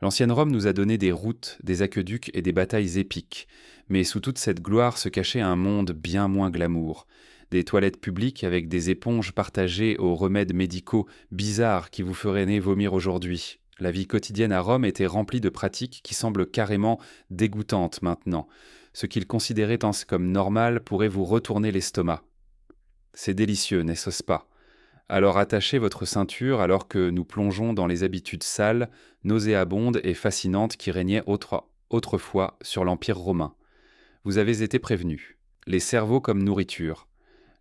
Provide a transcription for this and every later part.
L'ancienne Rome nous a donné des routes, des aqueducs et des batailles épiques, mais sous toute cette gloire se cachait un monde bien moins glamour. Des toilettes publiques avec des éponges partagées aux remèdes médicaux bizarres qui vous feraient vomir aujourd'hui. La vie quotidienne à Rome était remplie de pratiques qui semblent carrément dégoûtantes maintenant. Ce qu'ils considéraient comme normal pourrait vous retourner l'estomac. C'est délicieux, n'est-ce pas? Alors attachez votre ceinture alors que nous plongeons dans les habitudes sales, nauséabondes et fascinantes qui régnaient autrefois sur l'Empire romain. Vous avez été prévenus. Les cerveaux comme nourriture.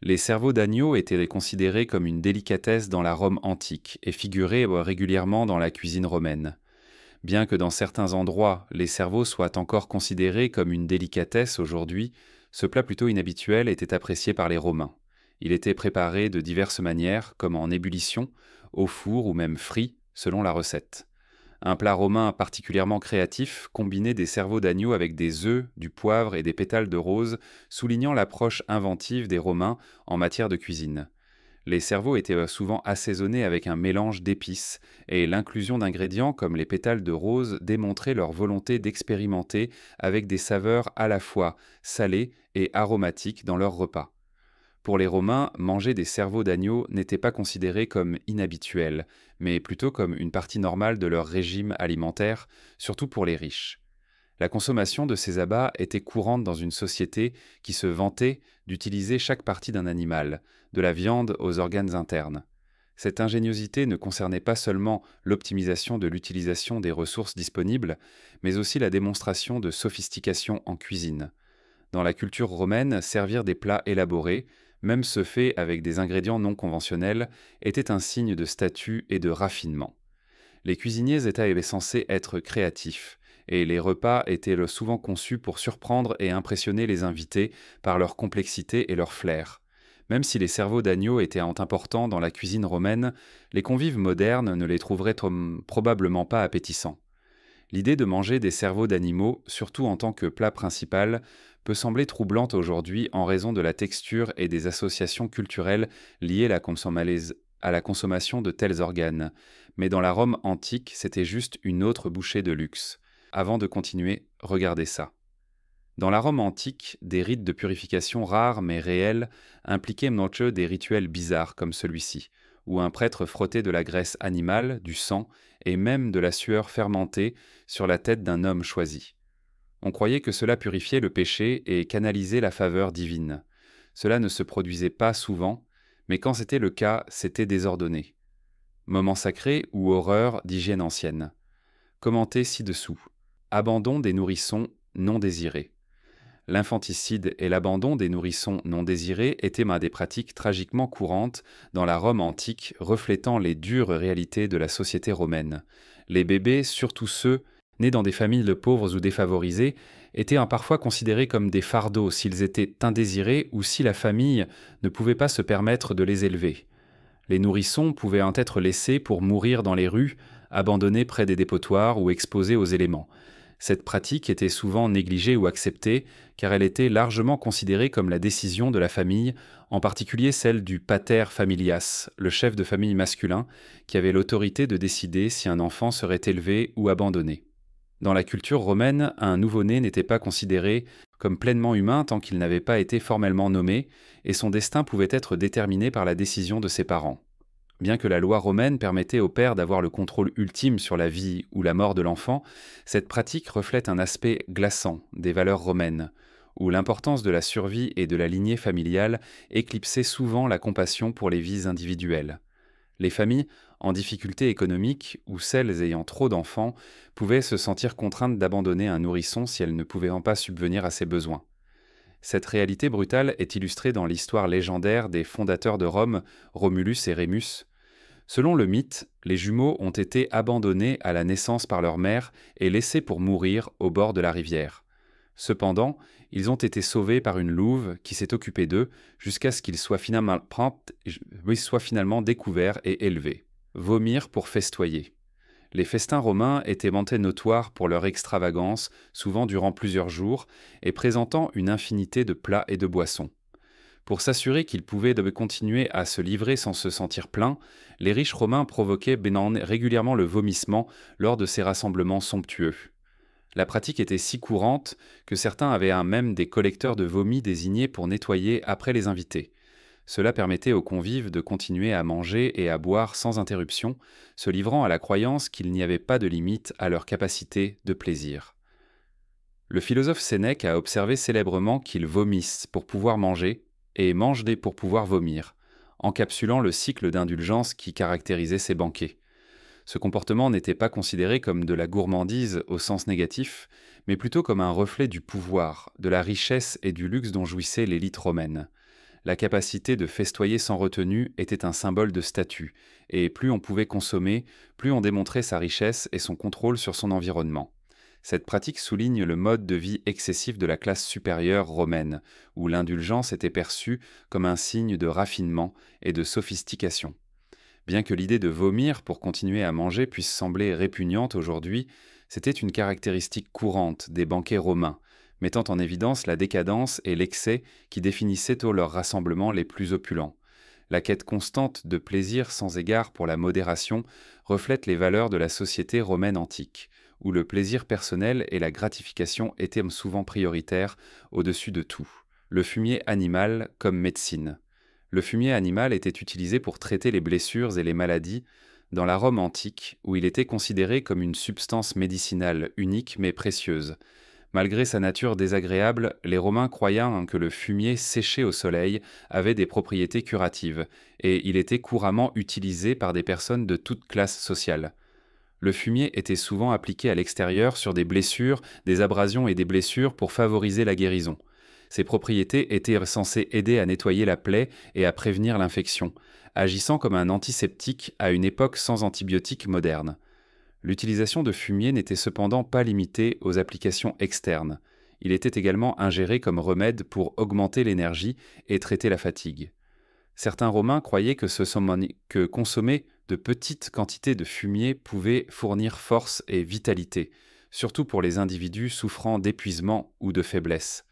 Les cerveaux d'agneau étaient considérés comme une délicatesse dans la Rome antique et figuraient régulièrement dans la cuisine romaine. Bien que dans certains endroits, les cerveaux soient encore considérés comme une délicatesse aujourd'hui, ce plat plutôt inhabituel était apprécié par les Romains. Il était préparé de diverses manières, comme en ébullition, au four ou même frit, selon la recette. Un plat romain particulièrement créatif combinait des cerveaux d'agneau avec des œufs, du poivre et des pétales de rose, soulignant l'approche inventive des Romains en matière de cuisine. Les cerveaux étaient souvent assaisonnés avec un mélange d'épices, et l'inclusion d'ingrédients comme les pétales de rose démontrait leur volonté d'expérimenter avec des saveurs à la fois salées et aromatiques dans leurs repas. Pour les Romains, manger des cerveaux d'agneau n'était pas considéré comme inhabituel, mais plutôt comme une partie normale de leur régime alimentaire, surtout pour les riches. La consommation de ces abats était courante dans une société qui se vantait d'utiliser chaque partie d'un animal, de la viande aux organes internes. Cette ingéniosité ne concernait pas seulement l'optimisation de l'utilisation des ressources disponibles, mais aussi la démonstration de sophistication en cuisine. Dans la culture romaine, servir des plats élaborés, même ceux faits avec des ingrédients non conventionnels, était un signe de statut et de raffinement. Les cuisiniers étaient censés être créatifs, et les repas étaient souvent conçus pour surprendre et impressionner les invités par leur complexité et leur flair. Même si les cerveaux d'agneau étaient importants dans la cuisine romaine, les convives modernes ne les trouveraient probablement pas appétissants. L'idée de manger des cerveaux d'animaux, surtout en tant que plat principal, peut sembler troublante aujourd'hui en raison de la texture et des associations culturelles liées à la consommation de tels organes. Mais dans la Rome antique, c'était juste une autre bouchée de luxe. Avant de continuer, regardez ça. Dans la Rome antique, des rites de purification rares mais réels impliquaient des rituels bizarres comme celui-ci, où un prêtre frottait de la graisse animale, du sang et même de la sueur fermentée sur la tête d'un homme choisi. On croyait que cela purifiait le péché et canalisait la faveur divine. Cela ne se produisait pas souvent, mais quand c'était le cas, c'était désordonné. Moment sacré ou horreur d'hygiène ancienne. Commenté ci-dessous. Abandon des nourrissons non désirés. L'infanticide et l'abandon des nourrissons non désirés étaient des pratiques tragiquement courantes dans la Rome antique, reflétant les dures réalités de la société romaine. Les bébés, surtout ceux nés dans des familles de pauvres ou défavorisées, étaient parfois considérés comme des fardeaux s'ils étaient indésirés ou si la famille ne pouvait pas se permettre de les élever. Les nourrissons pouvaient être laissés pour mourir dans les rues, abandonnés près des dépotoirs ou exposés aux éléments. Cette pratique était souvent négligée ou acceptée, car elle était largement considérée comme la décision de la famille, en particulier celle du pater familias, le chef de famille masculin, qui avait l'autorité de décider si un enfant serait élevé ou abandonné. Dans la culture romaine, un nouveau-né n'était pas considéré comme pleinement humain tant qu'il n'avait pas été formellement nommé, et son destin pouvait être déterminé par la décision de ses parents. Bien que la loi romaine permettait au père d'avoir le contrôle ultime sur la vie ou la mort de l'enfant, cette pratique reflète un aspect glaçant des valeurs romaines, où l'importance de la survie et de la lignée familiale éclipsait souvent la compassion pour les vies individuelles. Les familles en difficulté économique ou celles ayant trop d'enfants pouvaient se sentir contraintes d'abandonner un nourrisson si elles ne pouvaient pas subvenir à ses besoins. Cette réalité brutale est illustrée dans l'histoire légendaire des fondateurs de Rome, Romulus et Rémus. Selon le mythe, les jumeaux ont été abandonnés à la naissance par leur mère et laissés pour mourir au bord de la rivière. Cependant, ils ont été sauvés par une louve qui s'est occupée d'eux jusqu'à ce qu'ils soient finalement découverts et élevés. Vomir pour festoyer. Les festins romains étaient notoires pour leur extravagance, souvent durant plusieurs jours, et présentant une infinité de plats et de boissons. Pour s'assurer qu'ils pouvaient continuer à se livrer sans se sentir pleins, les riches romains provoquaient régulièrement le vomissement lors de ces rassemblements somptueux. La pratique était si courante que certains avaient même des collecteurs de vomi désignés pour nettoyer après les invités. Cela permettait aux convives de continuer à manger et à boire sans interruption, se livrant à la croyance qu'il n'y avait pas de limite à leur capacité de plaisir. Le philosophe Sénèque a observé célèbrement qu'ils vomissent pour pouvoir manger et mangent pour pouvoir vomir, encapsulant le cycle d'indulgence qui caractérisait ces banquets. Ce comportement n'était pas considéré comme de la gourmandise au sens négatif, mais plutôt comme un reflet du pouvoir, de la richesse et du luxe dont jouissait l'élite romaine. La capacité de festoyer sans retenue était un symbole de statut, et plus on pouvait consommer, plus on démontrait sa richesse et son contrôle sur son environnement. Cette pratique souligne le mode de vie excessif de la classe supérieure romaine, où l'indulgence était perçue comme un signe de raffinement et de sophistication. Bien que l'idée de vomir pour continuer à manger puisse sembler répugnante aujourd'hui, c'était une caractéristique courante des banquets romains, mettant en évidence la décadence et l'excès qui définissaient tôt leurs rassemblements les plus opulents. La quête constante de plaisir sans égard pour la modération reflète les valeurs de la société romaine antique, où le plaisir personnel et la gratification étaient souvent prioritaires au-dessus de tout. Le fumier animal comme médecine. Le fumier animal était utilisé pour traiter les blessures et les maladies dans la Rome antique, où il était considéré comme une substance médicinale unique mais précieuse. Malgré sa nature désagréable, les Romains croyaient que le fumier séché au soleil avait des propriétés curatives, et il était couramment utilisé par des personnes de toute classe sociale. Le fumier était souvent appliqué à l'extérieur sur des blessures, des abrasions et des blessures pour favoriser la guérison. Ses propriétés étaient censées aider à nettoyer la plaie et à prévenir l'infection, agissant comme un antiseptique à une époque sans antibiotiques modernes. L'utilisation de fumier n'était cependant pas limitée aux applications externes. Il était également ingéré comme remède pour augmenter l'énergie et traiter la fatigue. Certains Romains croyaient que consommer de petites quantités de fumier pouvait fournir force et vitalité, surtout pour les individus souffrant d'épuisement ou de faiblesse.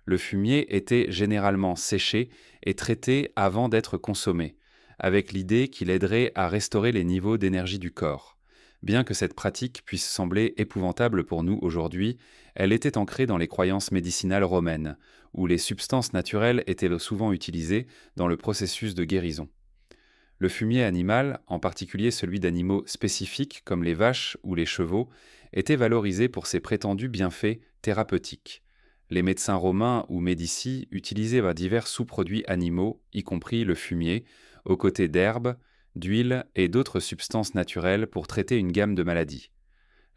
Le fumier était généralement séché et traité avant d'être consommé, avec l'idée qu'il aiderait à restaurer les niveaux d'énergie du corps. Bien que cette pratique puisse sembler épouvantable pour nous aujourd'hui, elle était ancrée dans les croyances médicinales romaines, où les substances naturelles étaient souvent utilisées dans le processus de guérison. Le fumier animal, en particulier celui d'animaux spécifiques comme les vaches ou les chevaux, était valorisé pour ses prétendus bienfaits thérapeutiques. Les médecins romains ou médicis utilisaient divers sous-produits animaux, y compris le fumier, aux côtés d'herbes, d'huile et d'autres substances naturelles pour traiter une gamme de maladies.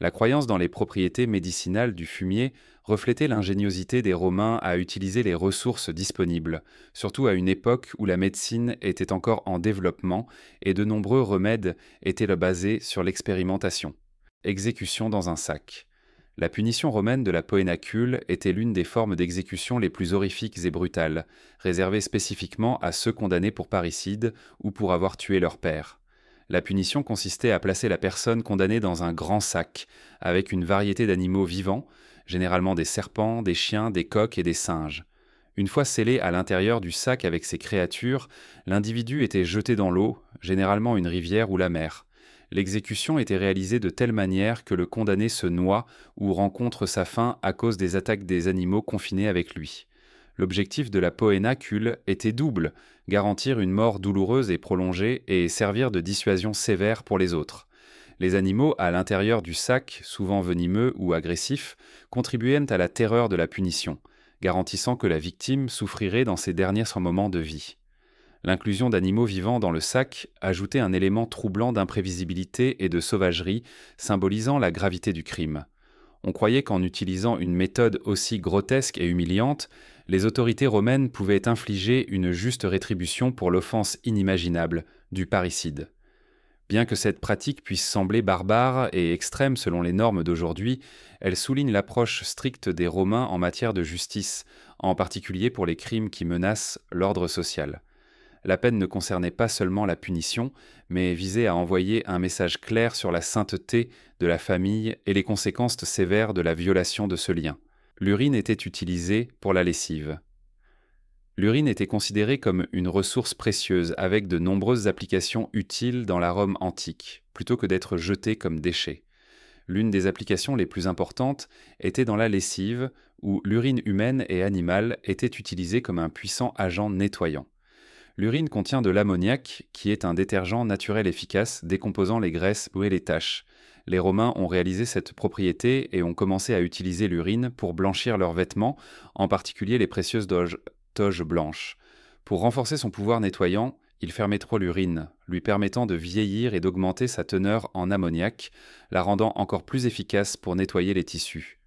La croyance dans les propriétés médicinales du fumier reflétait l'ingéniosité des Romains à utiliser les ressources disponibles, surtout à une époque où la médecine était encore en développement et de nombreux remèdes étaient basés sur l'expérimentation. Exécution dans un sac. La punition romaine de la poénacule était l'une des formes d'exécution les plus horrifiques et brutales, réservée spécifiquement à ceux condamnés pour parricide ou pour avoir tué leur père. La punition consistait à placer la personne condamnée dans un grand sac, avec une variété d'animaux vivants, généralement des serpents, des chiens, des coqs et des singes. Une fois scellé à l'intérieur du sac avec ces créatures, l'individu était jeté dans l'eau, généralement une rivière ou la mer. L'exécution était réalisée de telle manière que le condamné se noie ou rencontre sa fin à cause des attaques des animaux confinés avec lui. L'objectif de la poénacule était double, garantir une mort douloureuse et prolongée et servir de dissuasion sévère pour les autres. Les animaux à l'intérieur du sac, souvent venimeux ou agressifs, contribuaient à la terreur de la punition, garantissant que la victime souffrirait dans ses derniers moments de vie. L'inclusion d'animaux vivants dans le sac ajoutait un élément troublant d'imprévisibilité et de sauvagerie, symbolisant la gravité du crime. On croyait qu'en utilisant une méthode aussi grotesque et humiliante, les autorités romaines pouvaient infliger une juste rétribution pour l'offense inimaginable du parricide. Bien que cette pratique puisse sembler barbare et extrême selon les normes d'aujourd'hui, elle souligne l'approche stricte des Romains en matière de justice, en particulier pour les crimes qui menacent l'ordre social. La peine ne concernait pas seulement la punition, mais visait à envoyer un message clair sur la sainteté de la famille et les conséquences sévères de la violation de ce lien. L'urine était utilisée pour la lessive. L'urine était considérée comme une ressource précieuse avec de nombreuses applications utiles dans la Rome antique, plutôt que d'être jetée comme déchet. L'une des applications les plus importantes était dans la lessive, où l'urine humaine et animale était utilisée comme un puissant agent nettoyant. L'urine contient de l'ammoniac, qui est un détergent naturel efficace décomposant les graisses et les taches. Les Romains ont réalisé cette propriété et ont commencé à utiliser l'urine pour blanchir leurs vêtements, en particulier les précieuses toges blanches. Pour renforcer son pouvoir nettoyant, il fermait trop l'urine, lui permettant de vieillir et d'augmenter sa teneur en ammoniac, la rendant encore plus efficace pour nettoyer les tissus.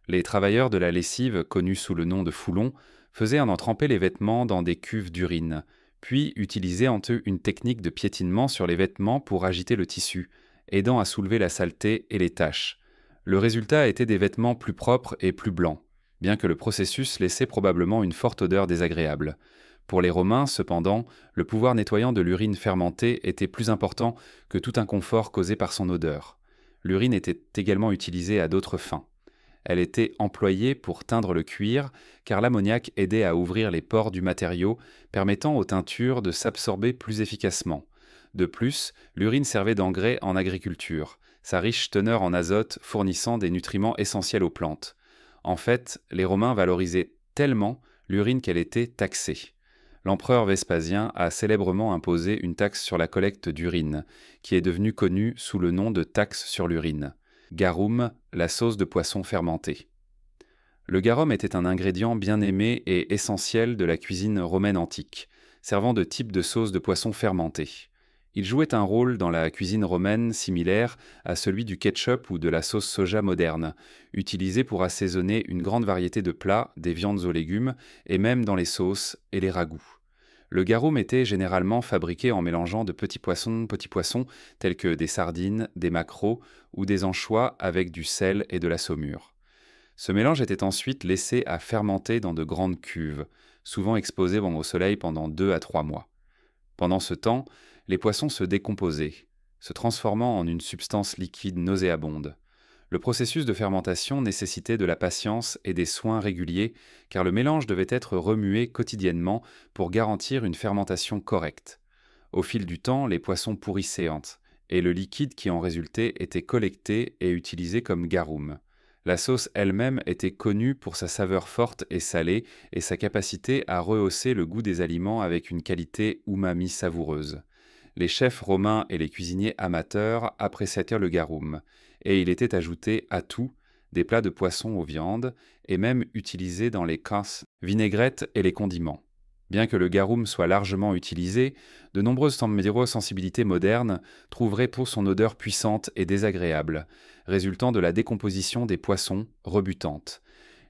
Les travailleurs de la lessive, connus sous le nom de foulons, faisaient en tremper les vêtements dans des cuves d'urine, puis utilisaient en eux une technique de piétinement sur les vêtements pour agiter le tissu, aidant à soulever la saleté et les taches. Le résultat était des vêtements plus propres et plus blancs, bien que le processus laissait probablement une forte odeur désagréable. Pour les Romains, cependant, le pouvoir nettoyant de l'urine fermentée était plus important que tout inconfort causé par son odeur. L'urine était également utilisée à d'autres fins. Elle était employée pour teindre le cuir, car l'ammoniac aidait à ouvrir les pores du matériau, permettant aux teintures de s'absorber plus efficacement. De plus, l'urine servait d'engrais en agriculture, sa riche teneur en azote fournissant des nutriments essentiels aux plantes. En fait, les Romains valorisaient tellement l'urine qu'elle était taxée. L'empereur Vespasien a célèbrement imposé une taxe sur la collecte d'urine, qui est devenue connue sous le nom de taxe sur l'urine. Garum, la sauce de poisson fermentée. Le garum était un ingrédient bien aimé et essentiel de la cuisine romaine antique, servant de type de sauce de poisson fermentée. Il jouait un rôle dans la cuisine romaine similaire à celui du ketchup ou de la sauce soja moderne, utilisé pour assaisonner une grande variété de plats, des viandes aux légumes, et même dans les sauces et les ragoûts. Le garum était généralement fabriqué en mélangeant de petits poissons tels que des sardines, des maquereaux ou des anchois avec du sel et de la saumure. Ce mélange était ensuite laissé à fermenter dans de grandes cuves, souvent exposées au soleil pendant 2 à 3 mois. Pendant ce temps, les poissons se décomposaient, se transformant en une substance liquide nauséabonde. Le processus de fermentation nécessitait de la patience et des soins réguliers, car le mélange devait être remué quotidiennement pour garantir une fermentation correcte. Au fil du temps, les poissons pourrissaient, et le liquide qui en résultait était collecté et utilisé comme garum. La sauce elle-même était connue pour sa saveur forte et salée et sa capacité à rehausser le goût des aliments avec une qualité umami savoureuse. Les chefs romains et les cuisiniers amateurs appréciaient le garum, et il était ajouté à tout, des plats de poisson aux viandes, et même utilisé dans les casses, vinaigrettes et les condiments. Bien que le garum soit largement utilisé, de nombreuses sensibilités modernes trouveraient pour son odeur puissante et désagréable, résultant de la décomposition des poissons rebutante.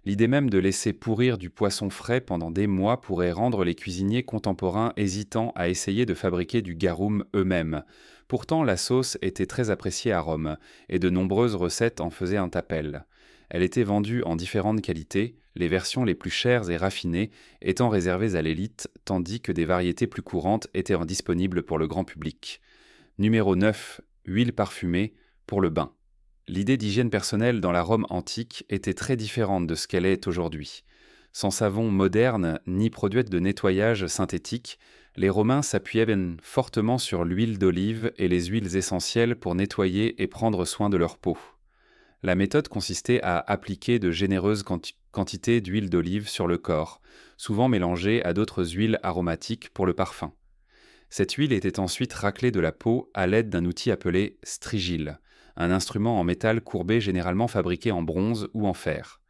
L'idée même de laisser pourrir du poisson frais pendant des mois pourrait rendre les cuisiniers contemporains hésitants à essayer de fabriquer du garum eux-mêmes. Pourtant, la sauce était très appréciée à Rome, et de nombreuses recettes en faisaient un appel. Elle était vendue en différentes qualités, les versions les plus chères et raffinées étant réservées à l'élite, tandis que des variétés plus courantes étaient disponibles pour le grand public. Numéro 9. Huile parfumée pour le bain. L'idée d'hygiène personnelle dans la Rome antique était très différente de ce qu'elle est aujourd'hui. Sans savon moderne ni produits de nettoyage synthétique, les Romains s'appuyaient fortement sur l'huile d'olive et les huiles essentielles pour nettoyer et prendre soin de leur peau. La méthode consistait à appliquer de généreuses quantités d'huile d'olive sur le corps, souvent mélangée à d'autres huiles aromatiques pour le parfum. Cette huile était ensuite raclée de la peau à l'aide d'un outil appelé strigile, un instrument en métal courbé généralement fabriqué en bronze ou en fer.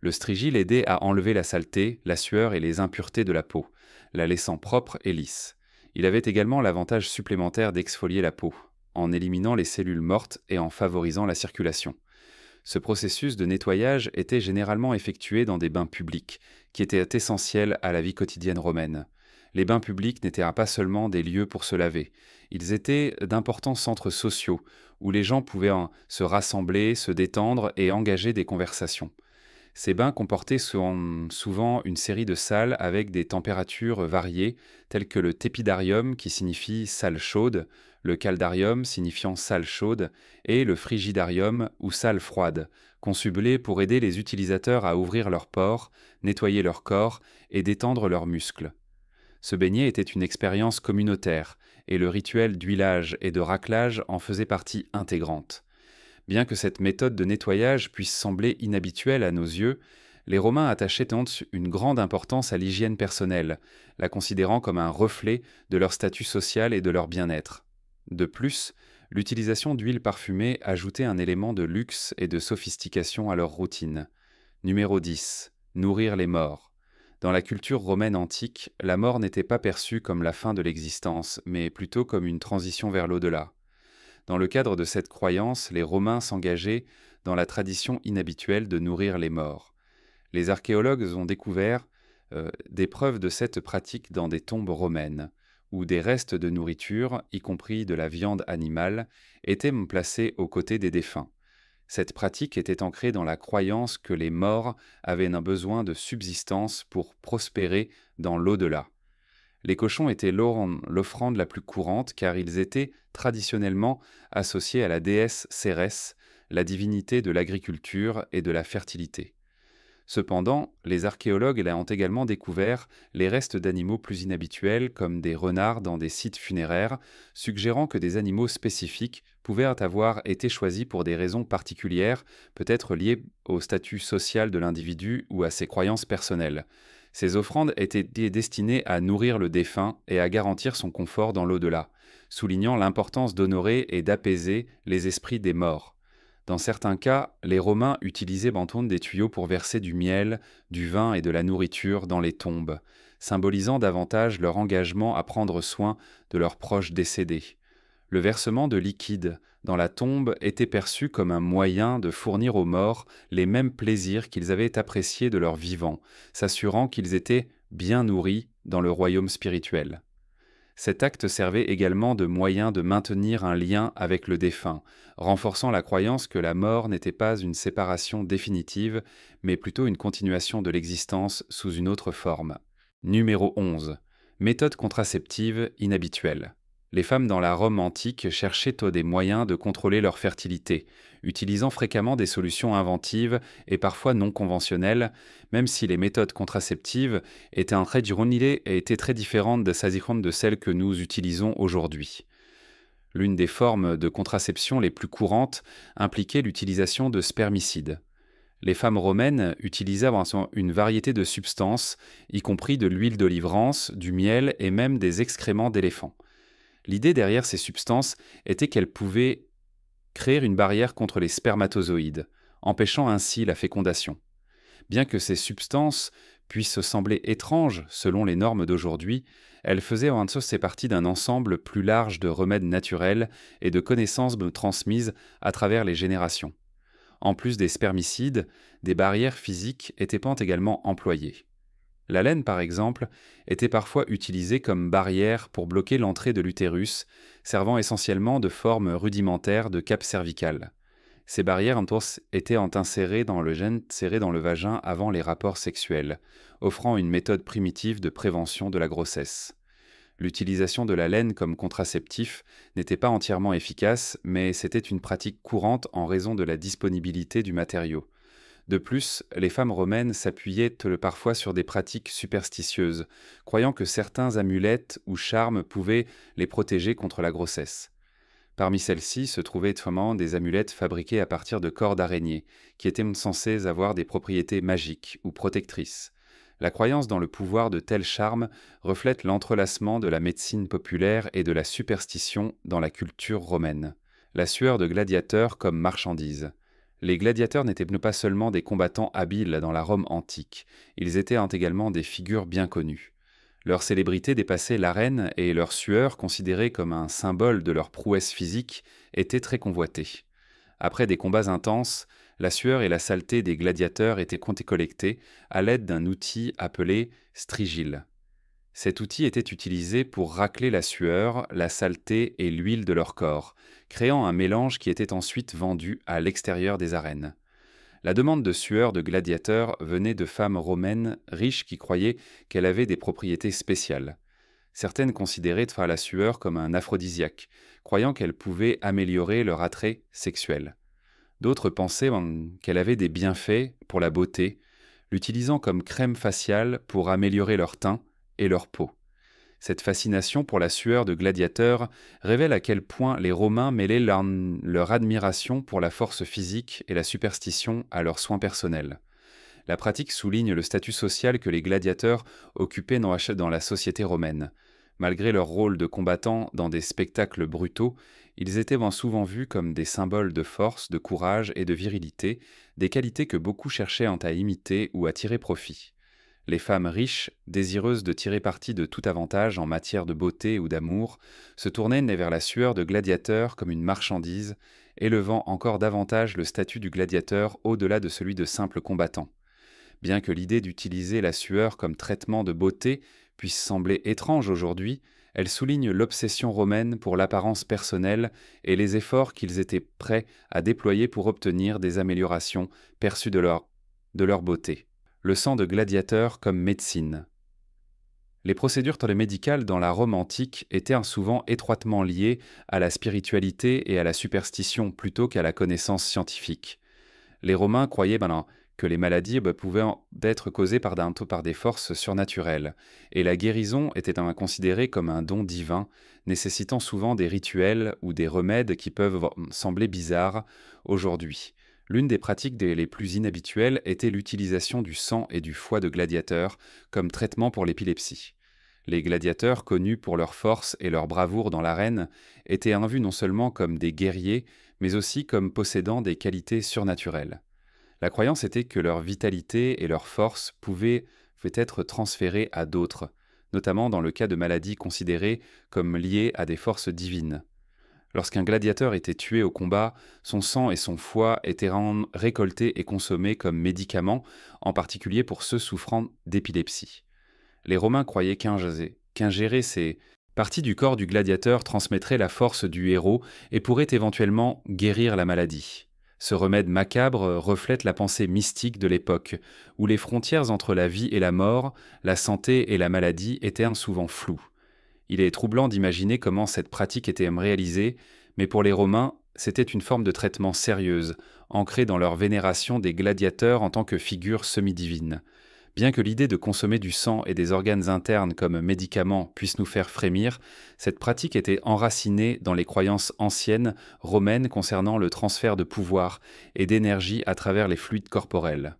Le strigile aidait à enlever la saleté, la sueur et les impuretés de la peau, la laissant propre et lisse. Il avait également l'avantage supplémentaire d'exfolier la peau, en éliminant les cellules mortes et en favorisant la circulation. Ce processus de nettoyage était généralement effectué dans des bains publics, qui étaient essentiels à la vie quotidienne romaine. Les bains publics n'étaient pas seulement des lieux pour se laver, ils étaient d'importants centres sociaux, où les gens pouvaient se rassembler, se détendre et engager des conversations. Ces bains comportaient souvent une série de salles avec des températures variées, telles que le tépidarium qui signifie salle chaude, le caldarium signifiant salle chaude, et le frigidarium ou salle froide, conçu pour aider les utilisateurs à ouvrir leurs pores, nettoyer leur corps et détendre leurs muscles. Se baigner était une expérience communautaire, et le rituel d'huilage et de raclage en faisait partie intégrante. Bien que cette méthode de nettoyage puisse sembler inhabituelle à nos yeux, les Romains attachaient une grande importance à l'hygiène personnelle, la considérant comme un reflet de leur statut social et de leur bien-être. De plus, l'utilisation d'huile parfumée ajoutait un élément de luxe et de sophistication à leur routine. Numéro 10. Nourrir les morts. Dans la culture romaine antique, la mort n'était pas perçue comme la fin de l'existence, mais plutôt comme une transition vers l'au-delà. Dans le cadre de cette croyance, les Romains s'engageaient dans la tradition inhabituelle de nourrir les morts. Les archéologues ont découvert des preuves de cette pratique dans des tombes romaines, où des restes de nourriture, y compris de la viande animale, étaient placés aux côtés des défunts. Cette pratique était ancrée dans la croyance que les morts avaient un besoin de subsistance pour prospérer dans l'au-delà. Les cochons étaient l'offrande la plus courante car ils étaient traditionnellement associés à la déesse Cérès, la divinité de l'agriculture et de la fertilité. Cependant, les archéologues ont également découvert les restes d'animaux plus inhabituels comme des renards dans des sites funéraires, suggérant que des animaux spécifiques pouvaient avoir été choisis pour des raisons particulières, peut-être liées au statut social de l'individu ou à ses croyances personnelles. Ces offrandes étaient destinées à nourrir le défunt et à garantir son confort dans l'au-delà, soulignant l'importance d'honorer et d'apaiser les esprits des morts. Dans certains cas, les Romains utilisaient des tuyaux pour verser du miel, du vin et de la nourriture dans les tombes, symbolisant davantage leur engagement à prendre soin de leurs proches décédés. Le versement de liquide dans la tombe était perçu comme un moyen de fournir aux morts les mêmes plaisirs qu'ils avaient appréciés de leurs vivants, s'assurant qu'ils étaient bien nourris dans le royaume spirituel. Cet acte servait également de moyen de maintenir un lien avec le défunt, renforçant la croyance que la mort n'était pas une séparation définitive, mais plutôt une continuation de l'existence sous une autre forme. Numéro 11. Méthode contraceptive inhabituelle. Les femmes dans la Rome antique cherchaient des moyens de contrôler leur fertilité, utilisant fréquemment des solutions inventives et parfois non conventionnelles, même si les méthodes contraceptives étaient très différentes de celles que nous utilisons aujourd'hui. L'une des formes de contraception les plus courantes impliquait l'utilisation de spermicides. Les femmes romaines utilisaient une variété de substances, y compris de l'huile d'olivrance, du miel et même des excréments d'éléphants. L'idée derrière ces substances était qu'elles pouvaient créer une barrière contre les spermatozoïdes, empêchant ainsi la fécondation. Bien que ces substances puissent sembler étranges selon les normes d'aujourd'hui, elles faisaient partie d'un ensemble plus large de remèdes naturels et de connaissances transmises à travers les générations. En plus des spermicides, des barrières physiques étaient également employées. La laine, par exemple, était parfois utilisée comme barrière pour bloquer l'entrée de l'utérus, servant essentiellement de forme rudimentaire de cape cervicale. Ces barrières étaient insérées dans le vagin avant les rapports sexuels, offrant une méthode primitive de prévention de la grossesse. L'utilisation de la laine comme contraceptif n'était pas entièrement efficace, mais c'était une pratique courante en raison de la disponibilité du matériau. De plus, les femmes romaines s'appuyaient parfois sur des pratiques superstitieuses, croyant que certains amulettes ou charmes pouvaient les protéger contre la grossesse. Parmi celles-ci se trouvaient des amulettes fabriquées à partir de corps d'araignée, qui étaient censées avoir des propriétés magiques ou protectrices. La croyance dans le pouvoir de tels charmes reflète l'entrelacement de la médecine populaire et de la superstition dans la culture romaine. La sueur de gladiateurs comme marchandise. Les gladiateurs n'étaient pas seulement des combattants habiles dans la Rome antique, ils étaient également des figures bien connues. Leur célébrité dépassait l'arène et leur sueur, considérée comme un symbole de leur prouesse physique, était très convoitée. Après des combats intenses, la sueur et la saleté des gladiateurs étaient collectées à l'aide d'un outil appelé strigile. Cet outil était utilisé pour racler la sueur, la saleté et l'huile de leur corps, créant un mélange qui était ensuite vendu à l'extérieur des arènes. La demande de sueur de gladiateurs venait de femmes romaines riches qui croyaient qu'elle avait des propriétés spéciales. Certaines considéraient la sueur comme un aphrodisiaque, croyant qu'elle pouvait améliorer leur attrait sexuel. D'autres pensaient qu'elle avait des bienfaits pour la beauté, l'utilisant comme crème faciale pour améliorer leur teint et leur peau. Cette fascination pour la sueur de gladiateurs révèle à quel point les Romains mêlaient leur admiration pour la force physique et la superstition à leurs soins personnels. La pratique souligne le statut social que les gladiateurs occupaient dans la société romaine. Malgré leur rôle de combattants dans des spectacles brutaux, ils étaient souvent vus comme des symboles de force, de courage et de virilité, des qualités que beaucoup cherchaient à imiter ou à tirer profit. Les femmes riches, désireuses de tirer parti de tout avantage en matière de beauté ou d'amour, se tournaient vers la sueur de gladiateur comme une marchandise, élevant encore davantage le statut du gladiateur au-delà de celui de simple combattant. Bien que l'idée d'utiliser la sueur comme traitement de beauté puisse sembler étrange aujourd'hui, elle souligne l'obsession romaine pour l'apparence personnelle et les efforts qu'ils étaient prêts à déployer pour obtenir des améliorations perçues de leur beauté. Le sang de gladiateur comme médecine. Les procédures médicales dans la Rome antique étaient souvent étroitement liées à la spiritualité et à la superstition plutôt qu'à la connaissance scientifique. Les Romains croyaient que les maladies pouvaient être causées par des forces surnaturelles, et la guérison était considérée comme un don divin, nécessitant souvent des rituels ou des remèdes qui peuvent sembler bizarres aujourd'hui. L'une des pratiques les plus inhabituelles était l'utilisation du sang et du foie de gladiateurs comme traitement pour l'épilepsie. Les gladiateurs, connus pour leur force et leur bravoure dans l'arène, étaient vus non seulement comme des guerriers, mais aussi comme possédant des qualités surnaturelles. La croyance était que leur vitalité et leur force pouvaient être transférées à d'autres, notamment dans le cas de maladies considérées comme liées à des forces divines. Lorsqu'un gladiateur était tué au combat, son sang et son foie étaient récoltés et consommés comme médicaments, en particulier pour ceux souffrant d'épilepsie. Les Romains croyaient qu'ingérer ces parties du corps du gladiateur transmettrait la force du héros et pourrait éventuellement guérir la maladie. Ce remède macabre reflète la pensée mystique de l'époque, où les frontières entre la vie et la mort, la santé et la maladie étaient souvent floues. Il est troublant d'imaginer comment cette pratique était réalisée, mais pour les Romains, c'était une forme de traitement sérieuse, ancrée dans leur vénération des gladiateurs en tant que figures semi-divines. Bien que l'idée de consommer du sang et des organes internes comme médicaments puisse nous faire frémir, cette pratique était enracinée dans les croyances anciennes romaines concernant le transfert de pouvoir et d'énergie à travers les fluides corporels.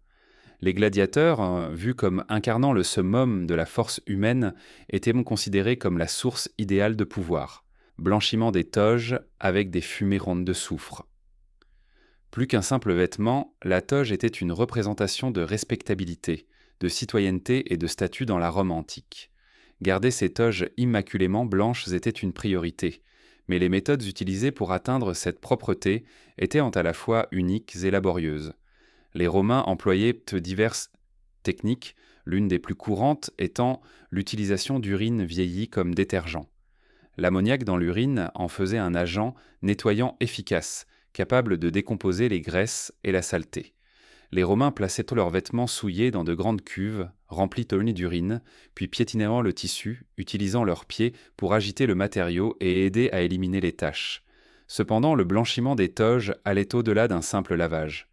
Les gladiateurs, vus comme incarnant le summum de la force humaine, étaient considérés comme la source idéale de pouvoir. Blanchiment des toges avec des fumées rondes de soufre. Plus qu'un simple vêtement, la toge était une représentation de respectabilité, de citoyenneté et de statut dans la Rome antique. Garder ces toges immaculément blanches était une priorité, mais les méthodes utilisées pour atteindre cette propreté étaient à la fois uniques et laborieuses. Les Romains employaient diverses techniques, l'une des plus courantes étant l'utilisation d'urine vieillie comme détergent. L'ammoniac dans l'urine en faisait un agent nettoyant efficace, capable de décomposer les graisses et la saleté. Les Romains plaçaient tous leurs vêtements souillés dans de grandes cuves, remplies d'urine, puis piétinaient le tissu, utilisant leurs pieds pour agiter le matériau et aider à éliminer les taches. Cependant, le blanchiment des toges allait au-delà d'un simple lavage.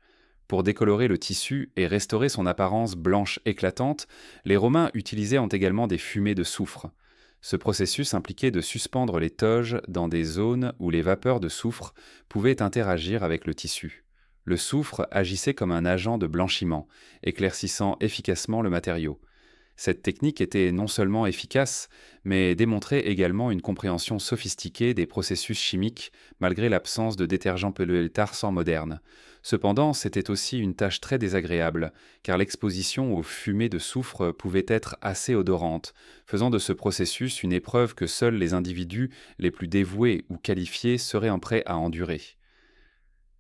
Pour décolorer le tissu et restaurer son apparence blanche éclatante, les Romains utilisaient également des fumées de soufre. Ce processus impliquait de suspendre les toges dans des zones où les vapeurs de soufre pouvaient interagir avec le tissu. Le soufre agissait comme un agent de blanchiment, éclaircissant efficacement le matériau. Cette technique était non seulement efficace, mais démontrait également une compréhension sophistiquée des processus chimiques malgré l'absence de détergents pétard modernes. Cependant, c'était aussi une tâche très désagréable, car l'exposition aux fumées de soufre pouvait être assez odorante, faisant de ce processus une épreuve que seuls les individus les plus dévoués ou qualifiés seraient prêts à endurer.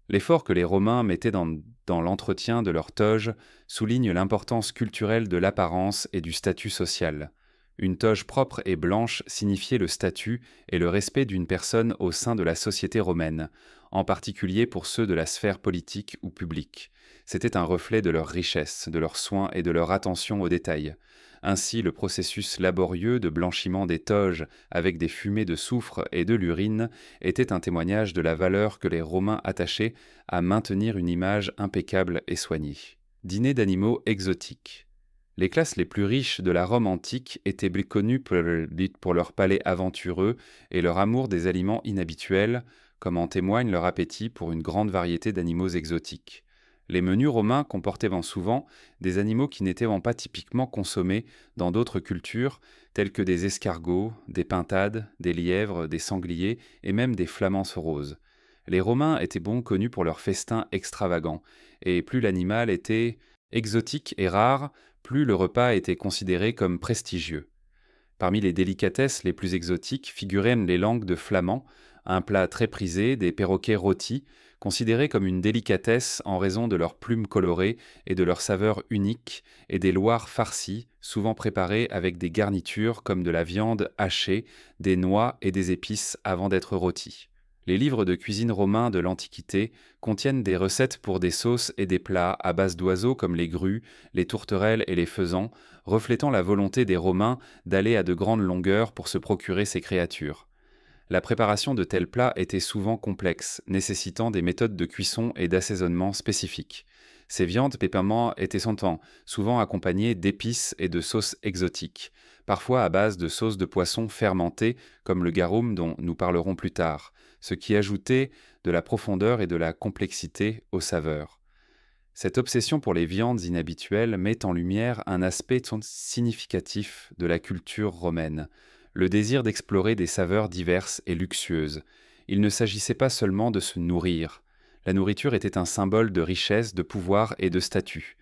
L'effort que les Romains mettaient dans l'entretien de leur toge souligne l'importance culturelle de l'apparence et du statut social. Une toge propre et blanche signifiait le statut et le respect d'une personne au sein de la société romaine. en particulier pour ceux de la sphère politique ou publique. C'était un reflet de leur richesse, de leur soin et de leur attention aux détails. Ainsi, le processus laborieux de blanchiment des toges avec des fumées de soufre et de l'urine était un témoignage de la valeur que les Romains attachaient à maintenir une image impeccable et soignée. Dîner d'animaux exotiques. Les classes les plus riches de la Rome antique étaient connues pour leur palais aventureux et leur amour des aliments inhabituels, comme en témoigne leur appétit pour une grande variété d'animaux exotiques. Les menus romains comportaient souvent des animaux qui n'étaient pas typiquement consommés dans d'autres cultures, tels que des escargots, des pintades, des lièvres, des sangliers et même des flamants roses. Les Romains étaient connus pour leurs festins extravagants, et plus l'animal était exotique et rare, plus le repas était considéré comme prestigieux. Parmi les délicatesses les plus exotiques figuraient les langues de flamand, un plat très prisé, des perroquets rôtis, considérés comme une délicatesse en raison de leurs plumes colorées et de leur saveur unique, et des loirs farcis, souvent préparés avec des garnitures comme de la viande hachée, des noix et des épices avant d'être rôtis. Les livres de cuisine romains de l'Antiquité contiennent des recettes pour des sauces et des plats à base d'oiseaux comme les grues, les tourterelles et les faisans, reflétant la volonté des Romains d'aller à de grandes longueurs pour se procurer ces créatures. La préparation de tels plats était souvent complexe, nécessitant des méthodes de cuisson et d'assaisonnement spécifiques. Ces viandes pépins étaient souvent accompagnées d'épices et de sauces exotiques, parfois à base de sauces de poisson fermentées comme le garum dont nous parlerons plus tard, ce qui ajoutait de la profondeur et de la complexité aux saveurs. Cette obsession pour les viandes inhabituelles met en lumière un aspect significatif de la culture romaine, le désir d'explorer des saveurs diverses et luxueuses. Il ne s'agissait pas seulement de se nourrir. La nourriture était un symbole de richesse, de pouvoir et de statut.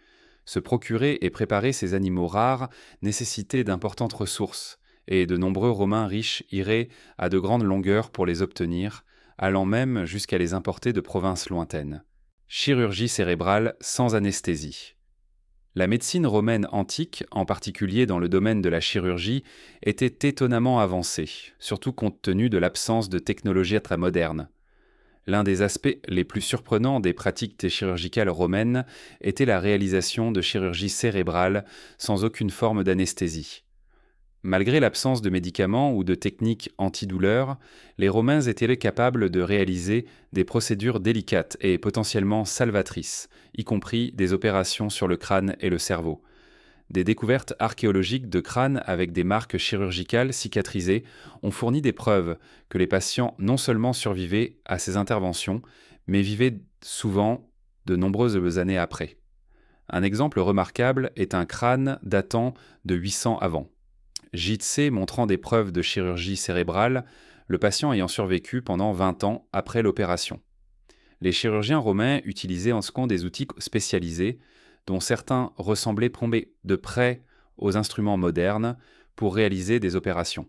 Se procurer et préparer ces animaux rares nécessitait d'importantes ressources, et de nombreux Romains riches iraient à de grandes longueurs pour les obtenir, allant même jusqu'à les importer de provinces lointaines. Chirurgie cérébrale sans anesthésie. La médecine romaine antique, en particulier dans le domaine de la chirurgie, était étonnamment avancée, surtout compte tenu de l'absence de technologies très modernes. L'un des aspects les plus surprenants des pratiques chirurgicales romaines était la réalisation de chirurgie cérébrale sans aucune forme d'anesthésie. Malgré l'absence de médicaments ou de techniques antidouleurs, les Romains étaient capables de réaliser des procédures délicates et potentiellement salvatrices, y compris des opérations sur le crâne et le cerveau. Des découvertes archéologiques de crânes avec des marques chirurgicales cicatrisées ont fourni des preuves que les patients non seulement survivaient à ces interventions, mais vivaient souvent de nombreuses années après. Un exemple remarquable est un crâne datant de 800 avant. Gitsé montrant des preuves de chirurgie cérébrale, le patient ayant survécu pendant 20 ans après l'opération. Les chirurgiens romains utilisaient en second des outils spécialisés, dont certains ressemblaient de près aux instruments modernes pour réaliser des opérations.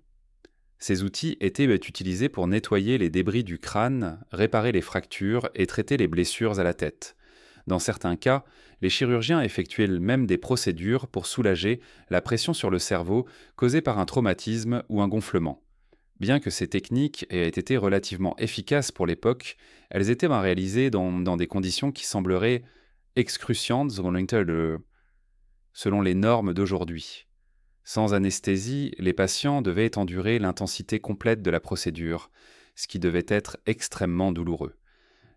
Ces outils étaient utilisés pour nettoyer les débris du crâne, réparer les fractures et traiter les blessures à la tête. Dans certains cas, les chirurgiens effectuaient même des procédures pour soulager la pression sur le cerveau causée par un traumatisme ou un gonflement. Bien que ces techniques aient été relativement efficaces pour l'époque, elles étaient réalisées dans des conditions qui sembleraient excruciantes selon les normes d'aujourd'hui. Sans anesthésie, les patients devaient endurer l'intensité complète de la procédure, ce qui devait être extrêmement douloureux.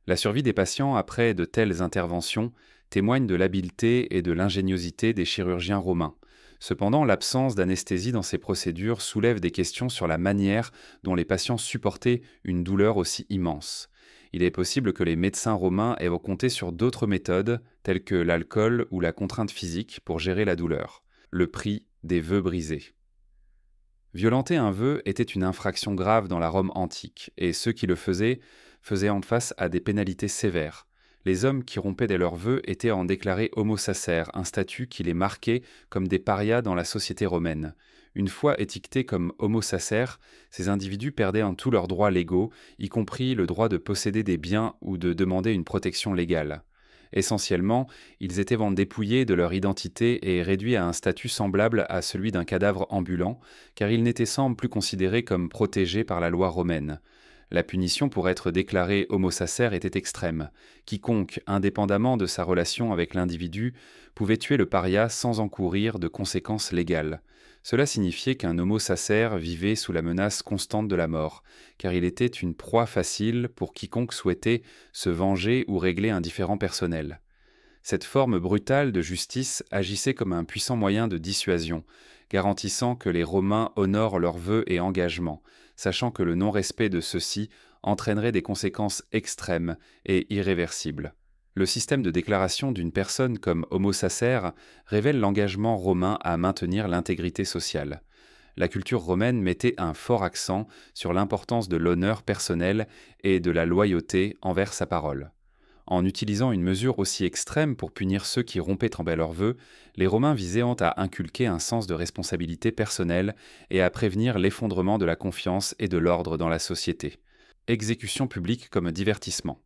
La survie des patients après de telles interventions témoigne de l'habileté et de l'ingéniosité des chirurgiens romains. Cependant, l'absence d'anesthésie dans ces procédures soulève des questions sur la manière dont les patients supportaient une douleur aussi immense. Il est possible que les médecins romains aient compté sur d'autres méthodes, telles que l'alcool ou la contrainte physique, pour gérer la douleur. Le prix des vœux brisés. Violenter un vœu était une infraction grave dans la Rome antique, et ceux qui le faisaient en face à des pénalités sévères. Les hommes qui rompaient leurs vœux étaient déclarés homosacères, un statut qui les marquait comme des parias dans la société romaine. Une fois étiquetés comme homosacères, ces individus perdaient tous leurs droits légaux, y compris le droit de posséder des biens ou de demander une protection légale. Essentiellement, ils étaient dépouillés de leur identité et réduits à un statut semblable à celui d'un cadavre ambulant, car ils n'étaient plus considérés comme protégés par la loi romaine. La punition pour être déclaré homo sacer était extrême. Quiconque, indépendamment de sa relation avec l'individu, pouvait tuer le paria sans encourir de conséquences légales. Cela signifiait qu'un homo sacer vivait sous la menace constante de la mort, car il était une proie facile pour quiconque souhaitait se venger ou régler un différend personnel. Cette forme brutale de justice agissait comme un puissant moyen de dissuasion, garantissant que les Romains honorent leurs vœux et engagements, sachant que le non-respect de ceux-ci entraînerait des conséquences extrêmes et irréversibles. Le système de déclaration d'une personne comme homo sacer révèle l'engagement romain à maintenir l'intégrité sociale. La culture romaine mettait un fort accent sur l'importance de l'honneur personnel et de la loyauté envers sa parole. En utilisant une mesure aussi extrême pour punir ceux qui rompaient envers leurs vœux, les Romains visaient à inculquer un sens de responsabilité personnelle et à prévenir l'effondrement de la confiance et de l'ordre dans la société. Exécution publique comme divertissement.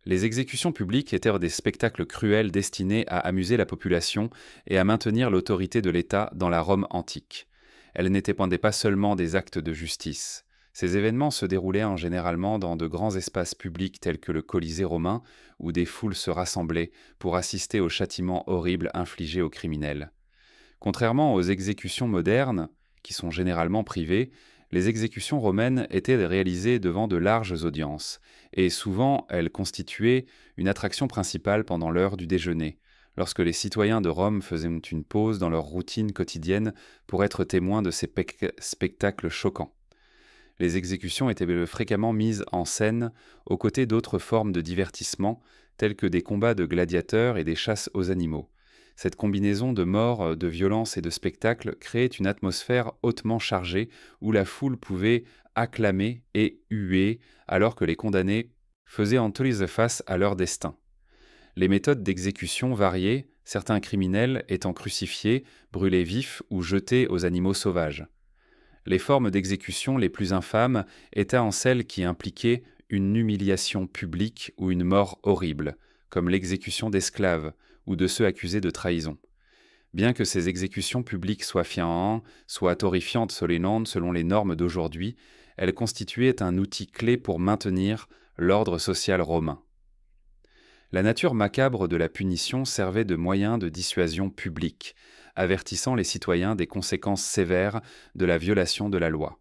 Les exécutions publiques étaient des spectacles cruels destinés à amuser la population et à maintenir l'autorité de l'État dans la Rome antique. Elles n'étaient pas seulement des actes de justice. Ces événements se déroulaient généralement dans de grands espaces publics tels que le Colisée romain, où des foules se rassemblaient pour assister aux châtiments horribles infligés aux criminels. Contrairement aux exécutions modernes, qui sont généralement privées, les exécutions romaines étaient réalisées devant de larges audiences, et souvent elles constituaient une attraction principale pendant l'heure du déjeuner, lorsque les citoyens de Rome faisaient une pause dans leur routine quotidienne pour être témoins de ces spectacles choquants. Les exécutions étaient fréquemment mises en scène aux côtés d'autres formes de divertissement, telles que des combats de gladiateurs et des chasses aux animaux. Cette combinaison de mort, de violence et de spectacle créait une atmosphère hautement chargée où la foule pouvait acclamer et huer alors que les condamnés faisaient entr'eux face à leur destin. Les méthodes d'exécution variaient, certains criminels étant crucifiés, brûlés vifs ou jetés aux animaux sauvages. Les formes d'exécution les plus infâmes étaient celles qui impliquaient une humiliation publique ou une mort horrible, comme l'exécution d'esclaves ou de ceux accusés de trahison. Bien que ces exécutions publiques soient horrifiantes selon les normes d'aujourd'hui, elles constituaient un outil clé pour maintenir l'ordre social romain. La nature macabre de la punition servait de moyen de dissuasion publique, avertissant les citoyens des conséquences sévères de la violation de la loi.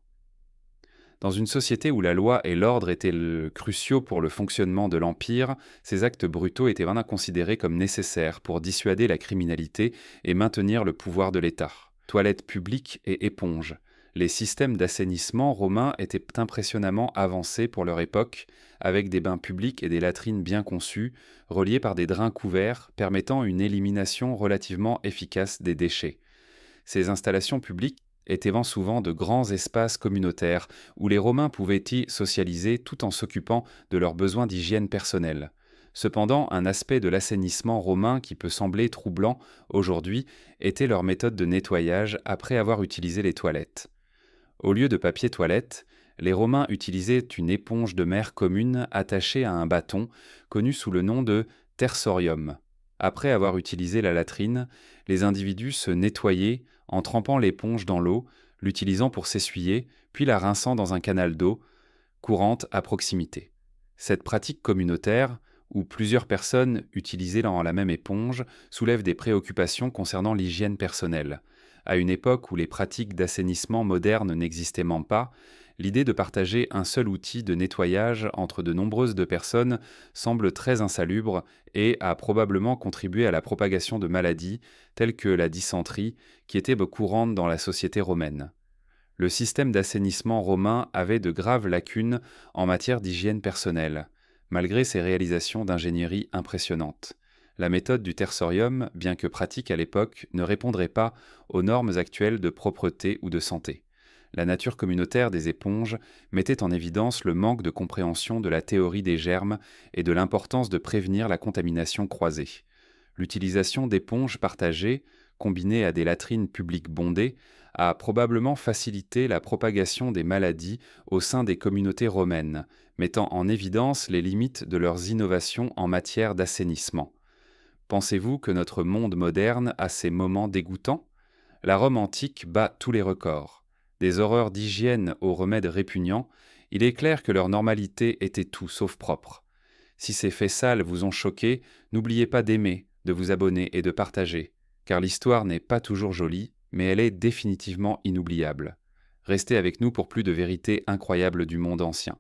Dans une société où la loi et l'ordre étaient cruciaux pour le fonctionnement de l'Empire, ces actes brutaux étaient vraiment considérés comme nécessaires pour dissuader la criminalité et maintenir le pouvoir de l'État. Toilettes publiques et éponges. Les systèmes d'assainissement romains étaient impressionnamment avancés pour leur époque, avec des bains publics et des latrines bien conçues, reliés par des drains couverts, permettant une élimination relativement efficace des déchets. Ces installations publiques étaient souvent de grands espaces communautaires où les Romains pouvaient y socialiser tout en s'occupant de leurs besoins d'hygiène personnelle. Cependant, un aspect de l'assainissement romain qui peut sembler troublant aujourd'hui était leur méthode de nettoyage après avoir utilisé les toilettes. Au lieu de papier toilette, les Romains utilisaient une éponge de mer commune attachée à un bâton, connu sous le nom de tersorium. Après avoir utilisé la latrine, les individus se nettoyaient en trempant l'éponge dans l'eau, l'utilisant pour s'essuyer, puis la rinçant dans un canal d'eau courante à proximité. Cette pratique communautaire, où plusieurs personnes utilisaient la même éponge, soulève des préoccupations concernant l'hygiène personnelle. À une époque où les pratiques d'assainissement modernes n'existaient même pas, l'idée de partager un seul outil de nettoyage entre de nombreuses personnes semble très insalubre et a probablement contribué à la propagation de maladies telles que la dysenterie, qui étaient courantes dans la société romaine. Le système d'assainissement romain avait de graves lacunes en matière d'hygiène personnelle, malgré ses réalisations d'ingénierie impressionnantes. La méthode du tersorium, bien que pratique à l'époque, ne répondrait pas aux normes actuelles de propreté ou de santé. La nature communautaire des éponges mettait en évidence le manque de compréhension de la théorie des germes et de l'importance de prévenir la contamination croisée. L'utilisation d'éponges partagées, combinée à des latrines publiques bondées, a probablement facilité la propagation des maladies au sein des communautés romaines, mettant en évidence les limites de leurs innovations en matière d'assainissement. Pensez-vous que notre monde moderne a ces moments dégoûtants ? La Rome antique bat tous les records. Des horreurs d'hygiène aux remèdes répugnants, Il est clair que leur normalité était tout sauf propre. Si ces faits sales vous ont choqué, n'oubliez pas d'aimer, de vous abonner et de partager, car l'histoire n'est pas toujours jolie, mais elle est définitivement inoubliable. Restez avec nous pour plus de vérités incroyables du monde ancien.